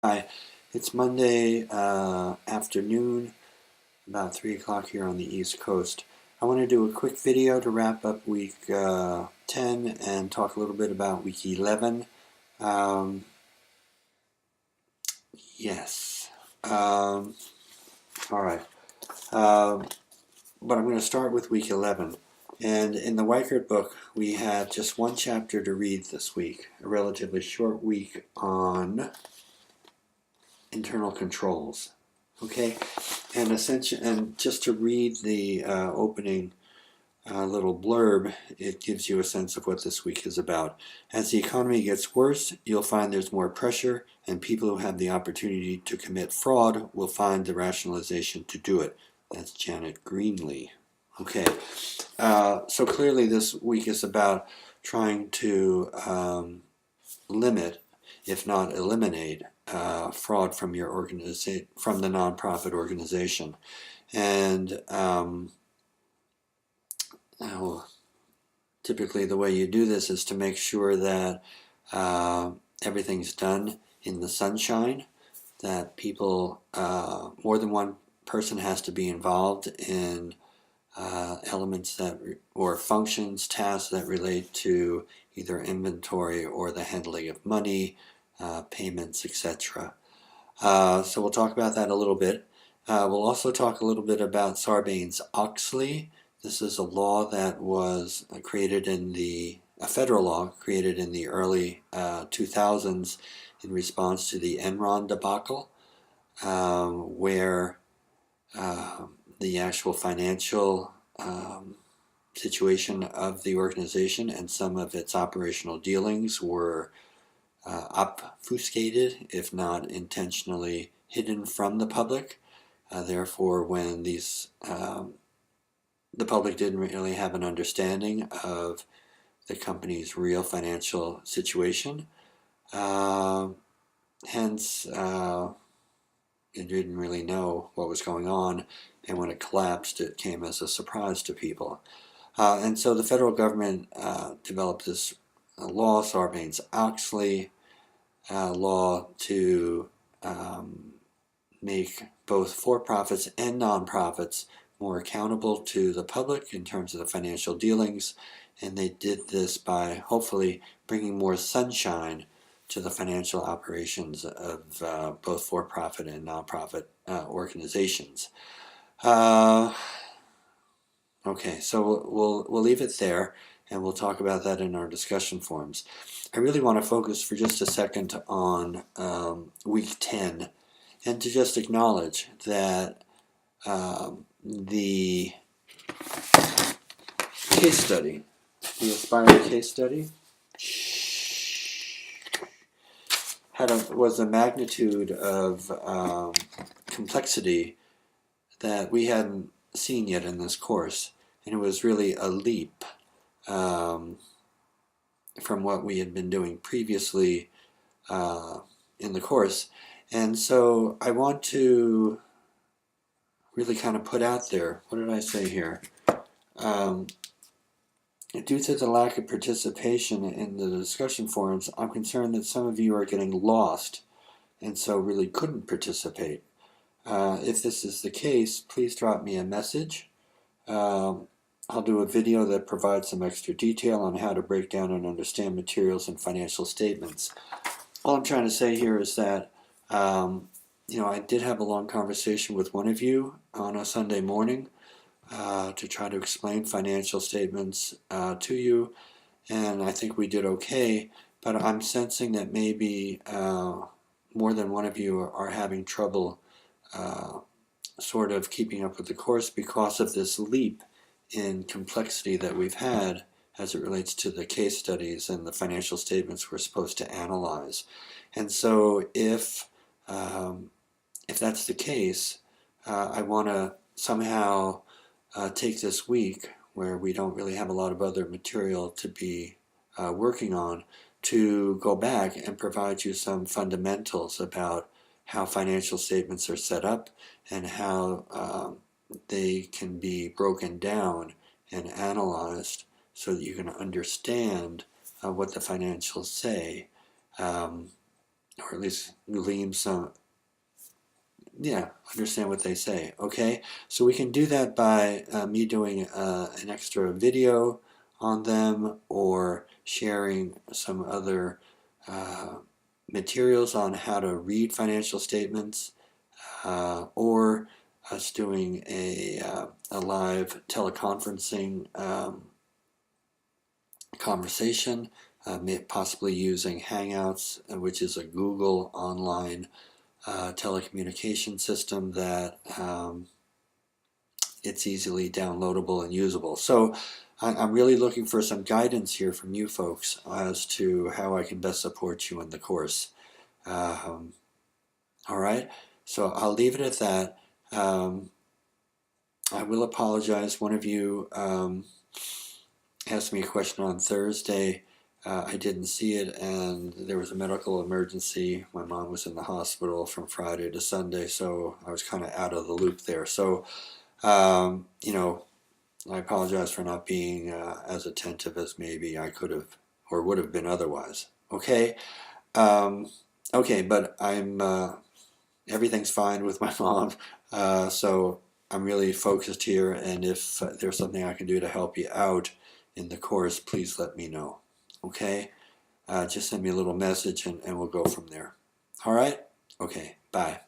Hi, it's Monday afternoon, about 3 o'clock here on the East Coast. I want to do a quick video to wrap up week 10 and talk a little bit about week 11. Um, yes. All right. But I'm going to start with week 11. And in the Weichert book, we had just one chapter to read this week, a relatively short week on internal controls. Okay, and just to read the opening little blurb, it gives you a sense of what this week is about. As the economy gets worse, you'll find there's more pressure, and people who have the opportunity to commit fraud will find the rationalization to do it. That's Janet Greenlee. Okay, so clearly this week is about trying to limit, if not eliminate, fraud from your from the nonprofit organization. And typically the way you do this is to make sure that everything's done in the sunshine, that people, more than one person has to be involved in elements or functions, tasks that relate to either inventory or the handling of money, payments, etc. So we'll talk about that a little bit. We'll also talk a little bit about Sarbanes-Oxley. This is a law that was created a federal law created in the early 2000s in response to the Enron debacle, where the actual financial situation of the organization and some of its operational dealings were obfuscated, if not intentionally hidden from the public. Therefore, when the public didn't really have an understanding of the company's real financial situation, hence it didn't really know what was going on, and when it collapsed, it came as a surprise to people. And so the federal government developed this law, Sarbanes-Oxley law, to make both for-profits and nonprofits more accountable to the public in terms of the financial dealings, and they did this by hopefully bringing more sunshine to the financial operations of both for-profit and nonprofit organizations. Okay, so we'll leave it there, and we'll talk about that in our discussion forums. I really want to focus for just a second on week 10, and to just acknowledge that the case study, the Aspire case study, was a magnitude of complexity that we hadn't seen yet in this course, and it was really a leap from what we had been doing previously in the course. And so I want to really kind of put out there, what did I say here? Due to the lack of participation in the discussion forums, I'm concerned that some of you are getting lost and so really couldn't participate. If this is the case, please drop me a message. I'll do a video that provides some extra detail on how to break down and understand materials and financial statements. All I'm trying to say here is that I did have a long conversation with one of you on a Sunday morning to try to explain financial statements to you, and I think we did okay, but I'm sensing that maybe more than one of you are having trouble sort of keeping up with the course because of this leap in complexity that we've had as it relates to the case studies and the financial statements we're supposed to analyze. And so if that's the case, I want to somehow take this week, where we don't really have a lot of other material to be working on, to go back and provide you some fundamentals about how financial statements are set up and how they can be broken down and analyzed so that you can understand what the financials say. or at least glean some, yeah, understand what they say. Okay, so we can do that by me doing an extra video on them, or sharing some other uh, materials on how to read financial statements, or us doing a live teleconferencing conversation, possibly using Hangouts, which is a Google online telecommunication system that it's easily downloadable and usable. So I'm really looking for some guidance here from you folks as to how I can best support you in the course. Um, all right, so I'll leave it at that. I will apologize. One of you asked me a question on Thursday. I didn't see it, and there was a medical emergency. My mom was in the hospital from Friday to Sunday, so I was kind of out of the loop there. So, you know, I apologize for not being as attentive as maybe I could have or would have been otherwise. Okay, um, okay, but everything's fine with my mom, so I'm really focused here. And if there's something I can do to help you out in the course, please let me know. Okay, just send me a little message, and we'll go from there. All right. Okay. Bye.